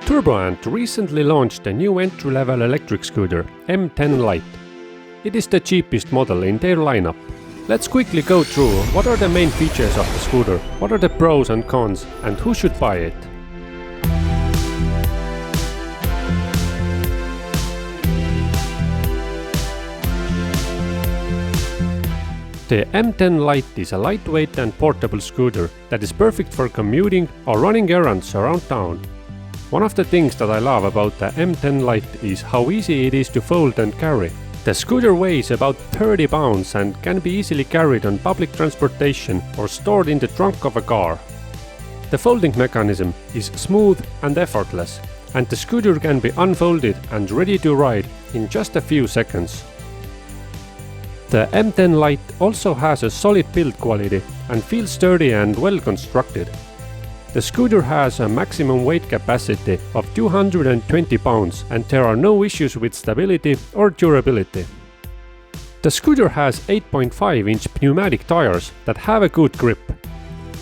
Turboant recently launched a new entry-level electric scooter, M10 Lite. It is the cheapest model in their lineup. Let's quickly go through what are the main features of the scooter, what are the pros and cons, and who should buy it. The M10 Lite is a lightweight and portable scooter that is perfect for commuting or running errands around town. One of the things that I love about the M10 Lite is how easy it is to fold and carry. The scooter weighs about 30 pounds and can be easily carried on public transportation or stored in the trunk of a car. The folding mechanism is smooth and effortless, and the scooter can be unfolded and ready to ride in just a few seconds. The M10 Lite also has a solid build quality and feels sturdy and well constructed. The scooter has a maximum weight capacity of 220 pounds and there are no issues with stability or durability. The scooter has 8.5-inch pneumatic tires that have a good grip.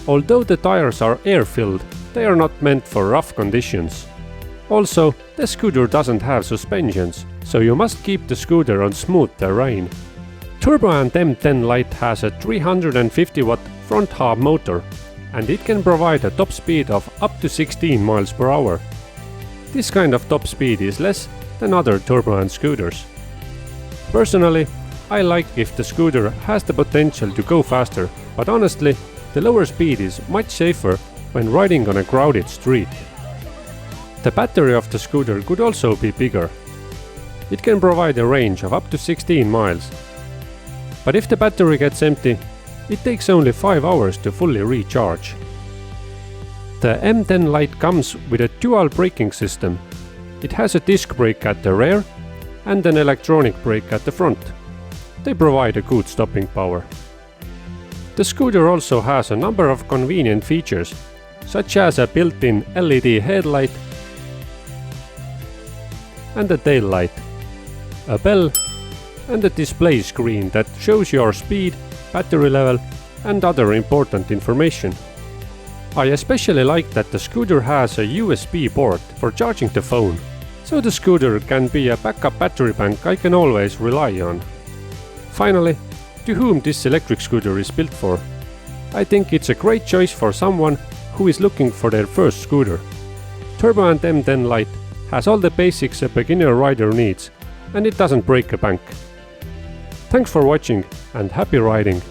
Although the tires are air-filled, they are not meant for rough conditions. Also, the scooter doesn't have suspensions, so you must keep the scooter on smooth terrain. Turboant M10 Lite has a 350-watt front hub motor, and it can provide a top speed of up to 16 miles per hour. This kind of top speed is less than other Turboant scooters. Personally, I like if the scooter has the potential to go faster, but honestly, the lower speed is much safer when riding on a crowded street. The battery of the scooter could also be bigger. It can provide a range of up to 16 miles. But if the battery gets empty, it takes only 5 hours to fully recharge. The M10 Lite comes with a dual braking system. It has a disc brake at the rear and an electronic brake at the front. They provide a good stopping power. The scooter also has a number of convenient features, such as a built-in LED headlight and a tail light, a bell, and a display screen that shows your speed, battery level, and other important information. I especially like that the scooter has a USB port for charging the phone, so the scooter can be a backup battery bank I can always rely on. Finally, to whom this electric scooter is built for? I think it's a great choice for someone who is looking for their first scooter. Turboant M10 Lite has all the basics a beginner rider needs, and it doesn't break a bank. Thanks for watching and happy riding!